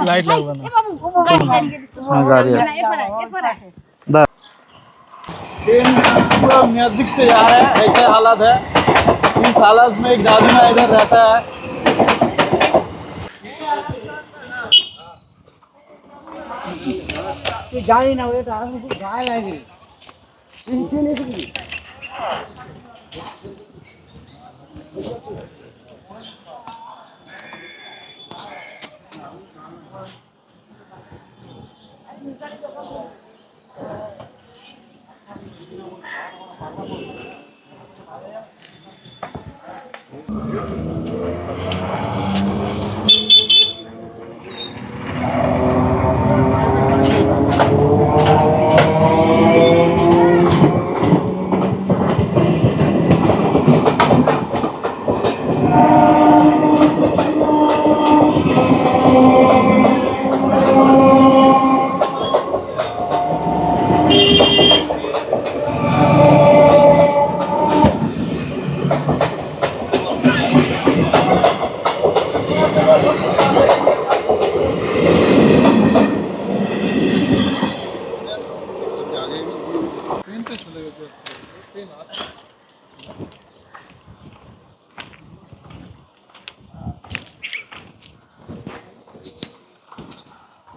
Light लगवा ना train पूरा म्यूजिक से जा रहा है, ऐसे हालत है। इस हालत में एक दादीमा इधर रहता है। जानी ना वो गाय लगी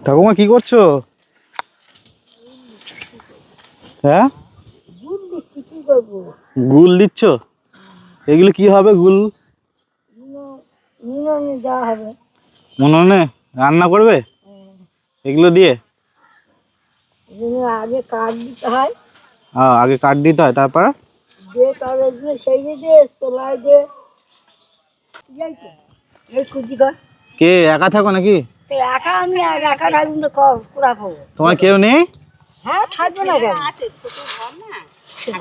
ঠাকুমা কি করছো? হ্যাঁ গুল দিচ্ছ? এগুলো কি হবে? গুল উনুনে রান্না করবে এগুলো দিয়ে? আগে কাঠ দিতে হয়। আগে কাঠ দিতে হয়, তারপর কে একা থাকো নাকি? একা আমি আর একা থাকবো না, পুরা খাবো। তোমার কেউ নেই? হ্যাঁ থাকবে না কেন,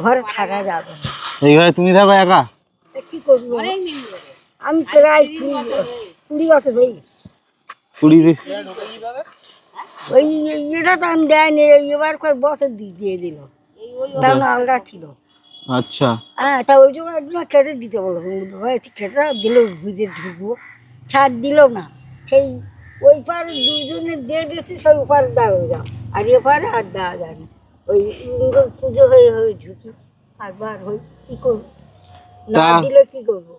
ঘরে থাকা যাবে না। এই ঘরে তুমি থাকো একা? কি করবো আমি প্রায় 20 বছর হই। 20 ওই এটা তো আমি দেয়নি, এবার কয়েক বছর দিয়ে দিল, তখন আলগা ছিল। আচ্ছা হ্যাঁ, তা ওই জন্য একজন কেটে দিতে বলো, কেটে দিল ভিজে ঢুকবো, ছাড় দিল না। সেই ওই পারে দুজনে দিয়ে দিয়েছি, সেই ওপারে দেওয়া যাও, আর এপারে আর দেওয়া যায় না। ওই পুজো হয়ে ঢুকি আর বার হই, কি করবো, না দিলে কি করবো।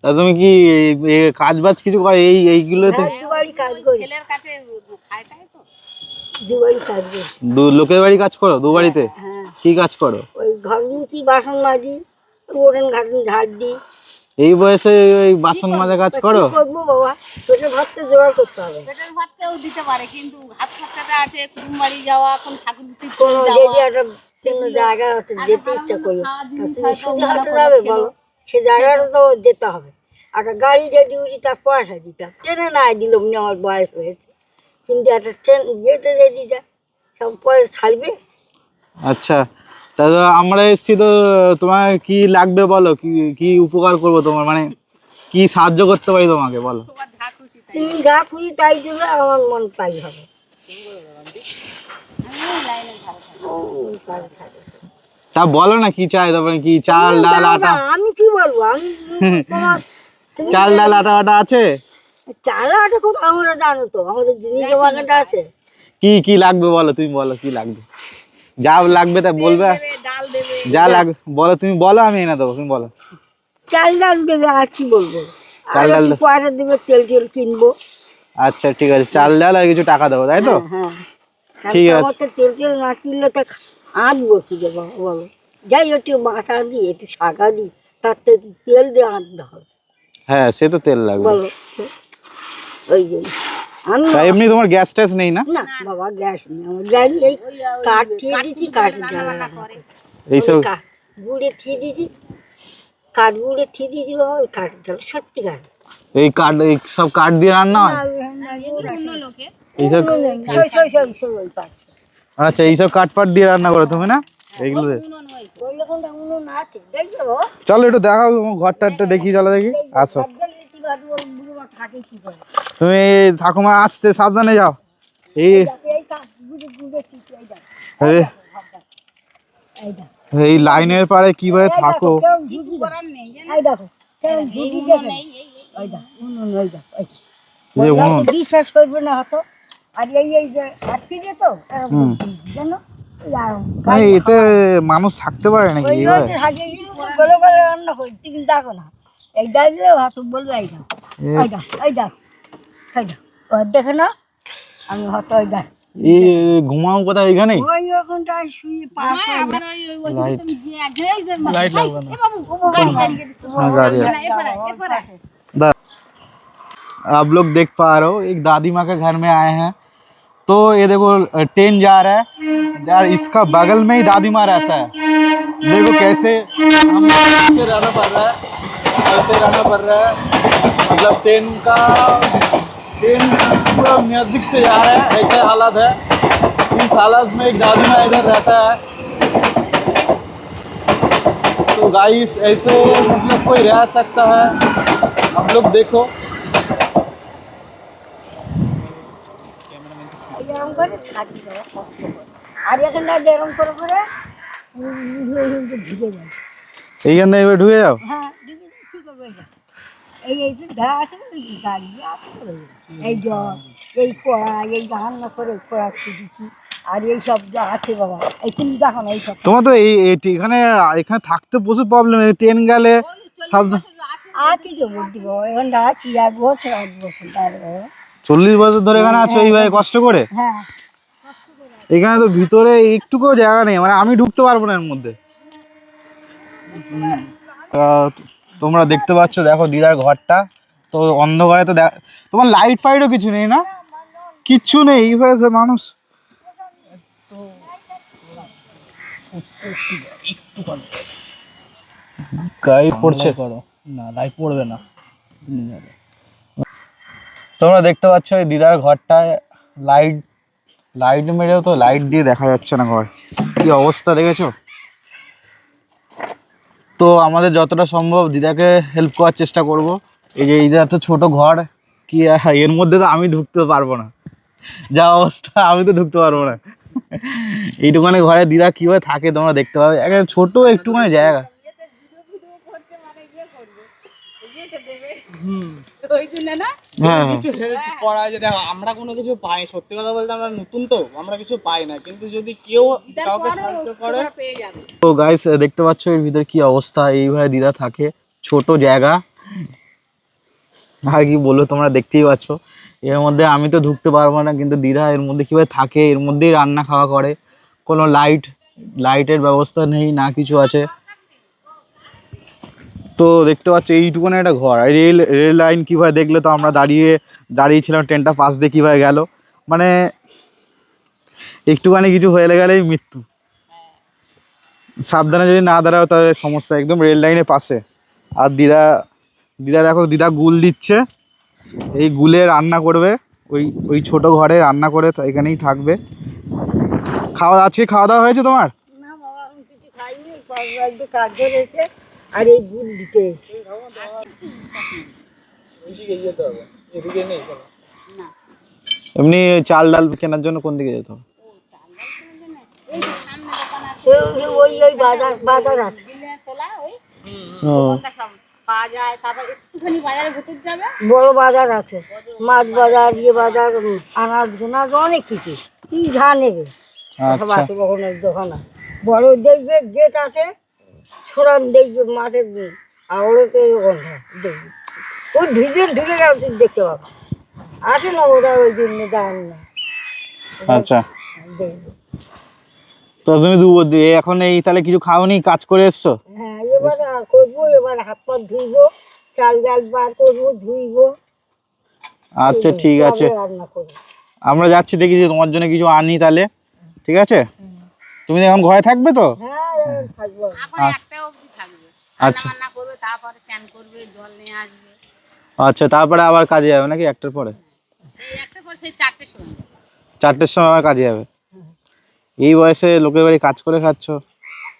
তা তুমি কি কাজ বাজ কিছু করে? এইগুলো তো দুবারই কাজ করি, দুবারই কাজ করি। লোকের বাড়ি কাজ করো? দুবাড়িতে কি কাজ করো? ওই ঘর মুছি, বাসন মাজি, ওরেন ঘাটন ঝাড় দিই। এই বয়সে ওই বাসন মাজা কাজ করো? করবো বাবা, পেটের ভাতটা জোগাড় করতে হবে। পেটের ভাত কেউ দিতে পারে, কিন্তু হাত খরচাটা আছে, কুটুম বাড়ি যাওয়া, এখন ঠাকুর কোনো কোনো জায়গা আছে যেতে ইচ্ছা করলো, তুমি শুধু হাঁটতে যাবে বলো, সে জায়গাটা তো যেতে হবে। একটা গাড়ি যদি উঠি তার পয়সা দিতাম, ট্রেনে না দিল আমার বয়স হয়েছে, কিন্তু একটা ট্রেন যেতে যদি যায় সব পয়সা ছাড়বে। আচ্ছা, তাহলে আমরা এসেছি তো, তোমার কি লাগবে বলো, কি কি উপকার করবো তোমার, মানে কি সাহায্য করতে পারি তোমাকে বলো। তুমি যা খুশি তাই দেবে, আমার মন তাই হবে। তা বলো না কি চাই, তারপরে কি চাল ডাল আটা? আমি কি বলবো, আমি তোমার চাল ডাল আটা আটা আছে? চাল আটা খুব আমরা জানো তো, আমাদের জিনিস জমাটা আছে। কি কি লাগবে বলো, তুমি বলো কি লাগবে, যা লাগবে তা বলবে, যা লাগবে বলো, তুমি বলো আমি এনে দেবো, তুমি বলো। চাল ডাল দেবে, আর কি বলবো, চাল ডাল পয়সা দেবে, তেল টেল কিনবো। আচ্ছা ঠিক আছে, চাল ডাল আর কিছু টাকা দেবো, তাই তো? হ্যাঁ ঠিক আছে। তেল টেল না কিনলে তো আঁটবো কি দেবো বলো, যাই একটু মাছা দিই, একটু শাঁখা দিই, তার তো তেল দিয়ে আঁটতে হবে। হ্যাঁ সে তো তেল লাগবে বলো, ওই জন্য আমি এমনি তোমার গ্যাস ট্যাস নেই না? না বাবা, গ্যাস নেই আমার, গ্যাস এই কাঠ থিয়ে দিচ্ছি, কাঠের জ্বালা এইসব গুড়ে থিয়ে দিয়েছি, কাঠ গুড়ে থিয়ে দিয়েছি বাবা, ওই কাঠের জ্বালা সত্যি কাঠ। এই কাঠ, এই সব কাঠ দিয়ে রান্না হয়? আচ্ছা, এইসব কাঠ ফাট দিয়ে রান্না করো তুমি না এইগুলো? চলো একটু দেখাও ঘরটা, একটু দেখি, চলো দেখি, আসো। তুমি ঠাকুমা আসতে সাবধানে যাও। এই লাইনের পারে কিভাবে থাকো? যে বললাম উনুন। তো বিশ্বাস করবে না হতো। আর এই যে আটকে যেত হুম। জানো মানে এতে মানুষ থাকতে পারে নাকি ওই এইভাবে? থাকে গলে গলে রান্না করি তুমি দেখো না এই দেখলে হয়তো বলবে এই দেখ এই দেখ এই দেখ এই দেখ ওই দেখে না আমি হয়তো ওই দেখ এই ঘুমাও কোথায় এখানে? ওই ওখানটায় শুয়ে পার হ্যাঁ, করে আবার ওই লাইট তুমি গিয়ে এই যে লাইট ভাই, লাগবে না। এ বাবু, গাড়ি দাঁড়িয়ে গেছে। हाँ गाड़ी है। না, এরপরে আসে। आप लोग देख पा रहे हो एक दादी माँ के घर में आए हैं, तो ये देखो ट्रेन जा रहा है यार, इसका बगल में ही दादी माँ रहता है। देखो कैसे हम कैसे रहना पड़ रहा है, कैसे रहना पड़ रहा है, मतलब ट्रेन पूरा नजदीक से जा रहा है, ऐसे हालत है। इस हालत में एक दादी माँ इधर रहता है, तो गाइस ऐसे मतलब कोई रह सकता है? आप लोग देखो এরকম করে থাকি বাবা কষ্ট করে আর এখানটা এরকম করে করে ঢুকে যায় এইখানে এবার ঢুকে যাও। হ্যাঁ ঢুকে যায় কী করবে এটা এই যে ঘা আছে না এই গাড়ি আছে করে এই জল এই কড়া এই রান্না করে কড়া দিচ্ছি আর এই সব যা আছে বাবা এই তুমি দেখো না এই সব তোমার তো এখানে এখানে থাকতে প্রচুর প্রবলেম, ট্রেন গেলে সব আছি তো বলছি বাবা এখানটা আছি 1 বছর 8 বছর তারপরে 40 বছর ধরে এখানে আছো এইভাবে কষ্ট করে? হ্যাঁ এখানে তো ভিতরে একটুকুও জায়গা নেই, মানে আমি ঢুকতে পারবো না এর মধ্যে। তোমরা দেখতে পাচ্ছ, দেখো দিদার ঘরটা তো অন্ধকারে, তো তোমার লাইট ফাইটও কিছু নেই না? কিচ্ছু নেই এইভাবে মানুষ গায়ে পড়ছে না, লাইট পড়বে না। তোমরা দেখতে পাচ্ছ এই দিদার ঘরটায় লাইট মেরেও তো লাইট দিয়ে দেখা যাচ্ছে না ঘর, কি অবস্থা দেখেছো? তো আমাদের যতটা সম্ভব দিদাকে হেল্প করার চেষ্টা করব। এই যে এত ছোট ঘর, কি এর মধ্যে তো আমি ঢুকতে পারবো না, যা অবস্থা আমি তো ঢুকতে পারবো না। এইটুখানি ঘরে দিদা কিভাবে থাকে তোমরা দেখতে পাবে, একটা ছোট একটুখানি জায়গা। ওই জন্য না হ্যাঁ কিছু হেল্প করা যায়, দেখো আমরা কোনো কিছু পাই, সত্যি কথা বলতে আমরা নতুন তো আমরা কিছু পাই না, কিন্তু যদি কেউ কাউকে সাহায্য করে তোমরা পেয়ে যাবে। তো গাইস দেখতে পাচ্ছ এর ভিতরে কি অবস্থা, এইভাবে দিদা থাকে, ছোট জায়গা আর কি বলবো, তোমরা দেখতেই পাচ্ছ। এর মধ্যে আমি তো ঢুকতে পারবো না, কিন্তু দিদা এর মধ্যে কিভাবে থাকে, এর মধ্যেই রান্না খাওয়া করে, কোনো লাইটের ব্যবস্থা নেই না কিছু আছে। তো দেখতে পাচ্ছ এইটুকুনি একটা ঘর, আর রেল লাইন কিভাবে দেখলে তো আমরা দাঁড়িয়েছিলাম, ট্রেনটা পাশ দিয়ে কিভাবে গেল, মানে একটুখানি কিছু হয়ে গেলেই মৃত্যু। সাবধানে যদি না দাঁড়াও তাহলে সমস্যা, একদম রেল লাইনের পাশে। আর দিদা দেখো, দিদা গুল দিচ্ছে, এই গুলে রান্না করবে, ওই ছোট ঘরে রান্না করে এখানেই থাকবে। খাওয়া দাওয়া হয়েছে তোমার? না বাবা আমি কিছু খাইনি একটু কাজ ধরেছে আর এই গুড় দিতে ওইদিকে যেতে হবে, এদিকে নেই কোনো। না এমনি চাল ডাল কেনার জন্য কোন দিকে যেতে হবে? এই যে সামনে দোকান আছে ওই বাজার আছে বিলের তোলা ওই ও, ওখানটা সব পাওয়া যায়। তারপর একটুখানি বাজারে ভেতর যাবে, বড় বাজার আছে মাছ বাজার বাজার আনাজ গোনাজ অনেক কিছু কি যা নেবে সব আচ্ছা আছে কখনো দোকান আছে বড় দেখবে গেট আছে ছোড়ান দেখবে মাঠের আওড়েতে গন্ধ দেখবে ওই ঢুকে গেল তুমি দেখতে পাবো আসে না ওরা ওই জন্য দাঁড়ান না আচ্ছা। দেখবে তো তুমি এখন এই তাহলে কিছু খাওনি, কাজ করে এসছো? হ্যাঁ এবার করবো এবার হাত পা ধুইবো চাল ডাল বার করবো ধুইবো আচ্ছা ঠিক আছে, তারপরে রান্না করবো আমরা যাচ্ছি, দেখি যে তোমার জন্য কিছু আনি তাহলে, ঠিক আছে? তুমি এখন ঘরে থাকবে তো? হ্যাঁ এবার থাকবো এখন একটা অবধি থাকবে, আচ্ছা রান্না করবে, তারপরে চান করবে, জল নিয়ে আসবে, আচ্ছা, তারপরে আবার কাজে যাবে নাকি একটার পরে? সেই একটা পর সেই 4টের সময়। 4টের সময় আবার কাজে যাবে? এই বয়সে লোকের বাড়ি কাজ করে খাচ্ছ,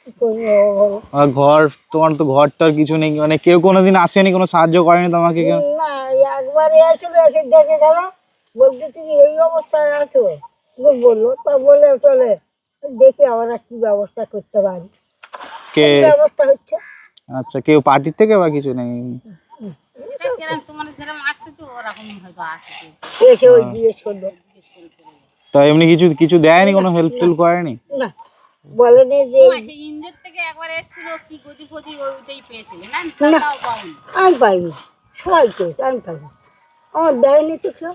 কি করবো বলো আর তোমার তো ঘরটার কিছু নেই, মানে কেউ কোনোদিন আসেনি, কোনো সাহায্য করেনি তোমাকে কেউ? না একবার এসেছিল এসে দেখে গেল বলতে তুমি এই অবস্থায় আছো বললো তা বলে চলে দেখি আমরা কি ব্যবস্থা করতে পারি কে? কি ব্যবস্থা হচ্ছে আচ্ছা, কেউ পার্টির থেকে বা কিছু নেই? এটা কেরম তোমার যেরকম আসছে তো ওরা ওরকম হয়তো আসে এসে ওই জিজ্ঞেস করলো। তা এমনি কিছু কিছু দেয়নি, কোনো হেল্প টেল্প করেনি? না, বলেনি যে সেই ইন্ডিয়ার থেকে একবার এসেছিল কি গদি ফদি ওইটাই পেয়েছিলেন না? না। তাও পাওনি। আমি পাইনি, সবাই পেয়েছে, আমি পাইনি। আমার দেয়নি তো কেউ।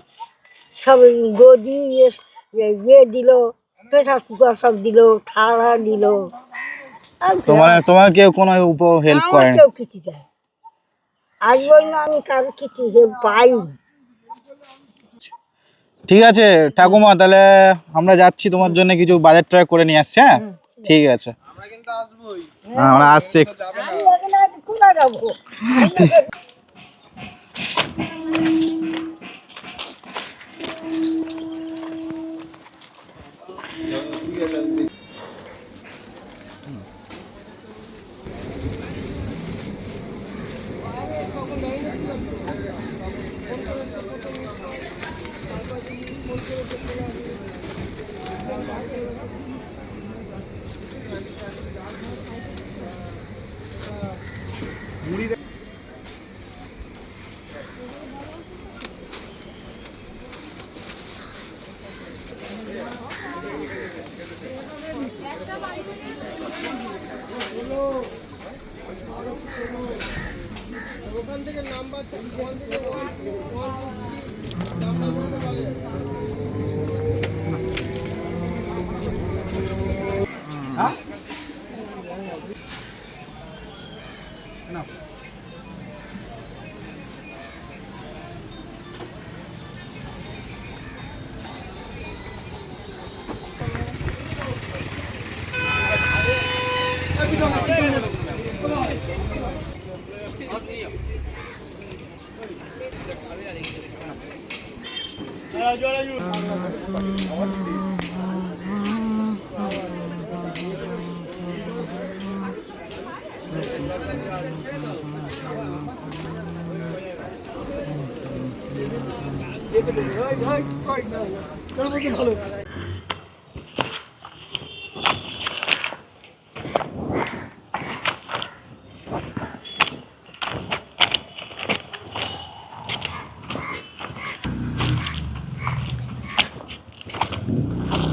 সব গদি ইয়ে দিল, প্রেশার কুকার সব দিল, থালা দিল। তোমার কেউ কোনো হেল্প আমার করেনি? কেউ কিছু দেয়। আজ বললো আমি কারো কিছু হেল্প পাইনি। ঠিক আছে ঠাকুমা, তাহলে আমরা যাচ্ছি, তোমার জন্য কিছু বাজার টাজার করে নিয়ে আসছি। হ্যাঁ ঠিক আছে, আমরা আসছি। আমি এখানে আজ কোথায় যাবো?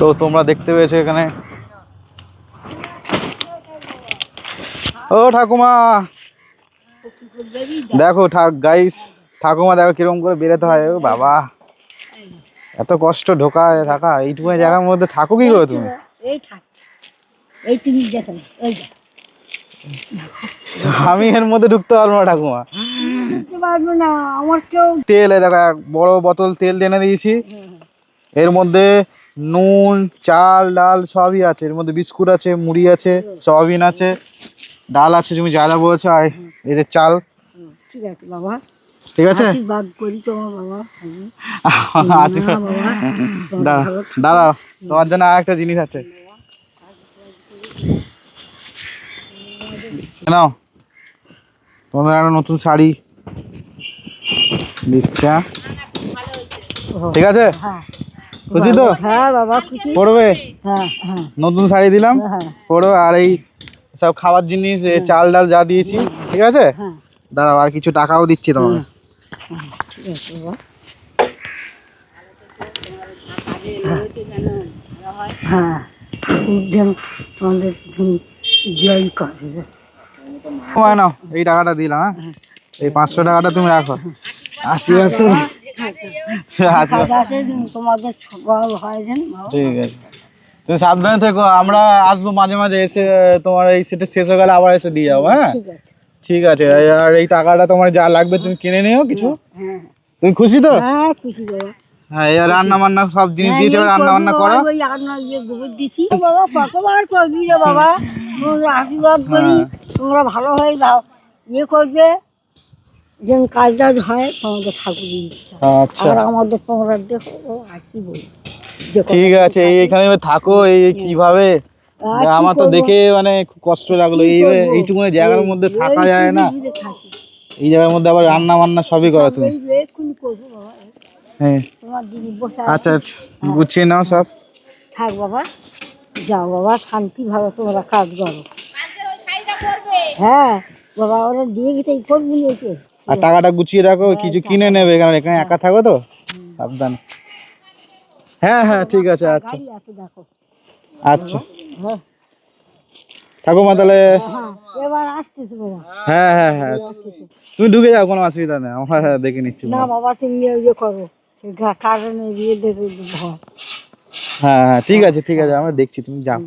তো তোমরা দেখতে পেয়েছো এখানে, ও ঠাকুমা দেখো, গাইস ঠাকুমা দেখো কিরকম করে বেরোতে হয়। ও বাবা, এত কষ্ট ঢোকায় থাকা, এইটুকু জায়গার মধ্যে থাকো কি করে তুমি? এই থাক, এই তুমি দেখো, এই দেখ। আমি এর মধ্যে ঢুকতে পারবো না ঠাকুমা। বুঝতে পারবো না, আমার কেউ। তেল, এই দেখো এক বড় বোতল তেল এনে দিয়েছি। এর মধ্যে নুন, চাল, ডাল সবই আছে। এর মধ্যে বিস্কুট আছে, মুড়ি আছে, সয়াবিন আছে, ডাল আছে, তুমি যা যা বলেছো, আর এদের চাল। ঠিক আছে বাবা, ঠিক আছে, আশীর্বাদ করি তোমার বাবা। আশীর্বাদ। না বাবা, তোমার দাঁড়াও ভালো থাকো। দাঁড়াও, তোমার জন্য আর একটা জিনিস আছে, নাও তোমার একটা নতুন শাড়ি দিচ্ছি। হ্যাঁ? ঠিক আছে, হ্যাঁ খুশি তো? হ্যাঁ বাবা, খুশি। পড়বে, হ্যাঁ হ্যাঁ নতুন শাড়ি দিলাম, হ্যাঁ পড়ো। আর এই সব খাবার জিনিস, এই চাল ডাল যা দিয়েছি, ঠিক আছে? হ্যাঁ দাঁড়াও, আর কিছু টাকাও দিচ্ছি তোমাকে। ঠিক আছে বাবা। হ্যাঁ, যেন আমাদের জয় করে। তোমায় নাও, এই টাকাটা দিলাম। হ্যাঁ, এই 500 টাকাটা তুমি রাখো, আশীর্বাদ তো। যাতে তোমাদের সফল হয় যেন বাবা। ঠিক আছে, তুমি সাবধানে থেকো। আমরা আসবো মাঝে মাঝে, এসে তোমার এই সেটা শেষ হয়ে গেলে আবার এসে দিয়ে যাবো। হ্যাঁ ঠিক আছে। ঠিক আছে, আর এই টাকাটা তোমার যা লাগবে তুমি কিনে নিও কিছু। হ্যাঁ তুমি খুশি তো? হ্যাঁ, খুশি বাবা। হ্যাঁ, এই রান্না বান্না সব জিনিস হ্যাঁ, দিয়েছে, এই রান্না বান্না করবো করো। বাবা, ওই রান্না ইয়ে গোবর দিছি বাবা। কতবার করবি রে বাবা, তোমরা আশীর্বাদ করি, তোমরা ভালো হয়ে যাও, ইয়ে করবে যেন কাজ টাজ হয়, তোমাদের ঠাকুর দিচ্ছে। আচ্ছা আর আমাদের তোমরা দেখো, আর কি বলি, যে কথা ঠিক আছে, এইখানে থাকো। এই কিভাবে, আর কি আমার তো করবো? দেখে মানে খুব কষ্ট লাগলো। কি করবো? এইটুকু জায়গার মধ্যে থাকা এই যায় না। পৃথিবীতে থাকি। এই জায়গার মধ্যে আবার রান্না বান্না সবই করো তুমি। এই এক্ষুনি করবো বাবা, হ্যাঁ তোমার দিদি বসে আচ্ছা, আছে। গুছিয়ে নাও সব। থাক বাবা, যাও বাবা, শান্তিভাবে তোমরা কাজ করো। আজকের ওই শাড়িটা পরবে। হ্যাঁ বাবা, ওরা দিয়ে গেছে, এই করবি নিয়েছে। আর টাকাটা গুছিয়ে রাখো, কিছু কিনে নেবে, কারণ এখানে একা থাকো তো, সাবধান। হ্যাঁ হ্যাঁ ঠিক আছে, আচ্ছা গাড়ি আছে দেখো। আচ্ছা হ্যাঁ ঠাকুমা তাহলে। হ্যাঁ এবার আসতেছে বাবা। হ্যাঁ হ্যাঁ হ্যাঁ তুমি ঢুকে যাও, কোনো অসুবিধা নেই, আমরা দেখে নিচ্ছি। না বাবা তুমি ইয়ে করো, কারণে বিয়ে দেবে ভয়। হ্যাঁ হ্যাঁ ঠিক আছে ঠিক আছে, আমরা দেখছি, তুমি যাও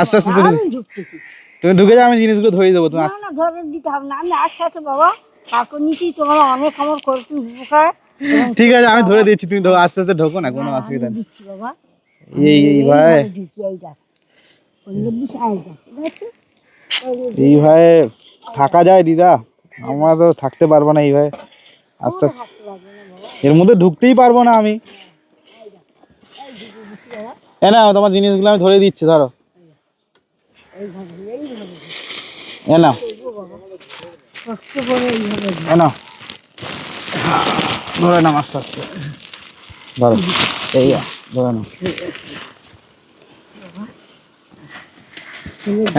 আস্তে আস্তে, আমি ঢুকতেছি। তুমি ঢুকে যাও, আমি জিনিসগুলো ধরিয়ে দেবো, তুমি না আস্তে। না ধরে দিতে হবে না, আমি একসাথে বাবা, তারপর নিচেই তোমার অনেক আমার করতে উপকার। ঠিক আছে আমি ধরে দিচ্ছি, তুমি আস্তে আস্তে ঢোকো না, কোনো অসুবিধা নেই। দিচ্ছি বাবা। এই ভাই, ঢুকি এই দেখ, অন্য দিকে আয় দেখ, দেখছো? এই ভাই থাকা যায় দিদা? আমরা তো থাকতে পারবো না এই ভাই, আস্তে আস্তে এর মধ্যে ঢুকতেই পারবো না আমি। এ না তোমার জিনিসগুলো আমি ধরে দিচ্ছি, ধরো এইভাবে এইভাবে এ না কষ্ট করে এইভাবে এ না ধরে নাও আস্তে আস্তে, ধরো এই ধরে নাও,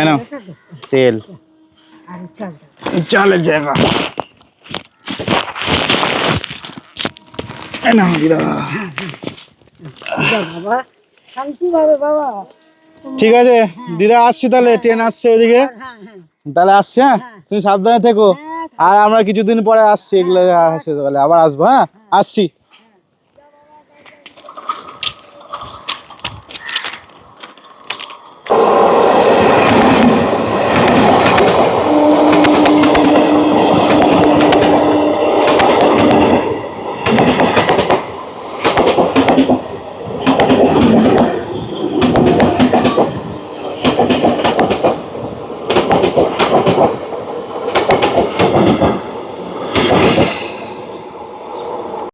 এ নাও তেল, আর চল চালের জায়গা, এ নাও দিদা। বাবা, শান্তিভাবে বাবা। ঠিক আছে দিদা, আসছি তাহলে, ট্রেন আসছে ওইদিকে, হ্যাঁ হ্যাঁ তাহলে আসছি। হ্যাঁ তুমি সাবধানে থেকো, আর আমরা কিছুদিন পরে আসছি, এগুলো আসছে তাহলে আবার আসবো। হ্যাঁ আসছি।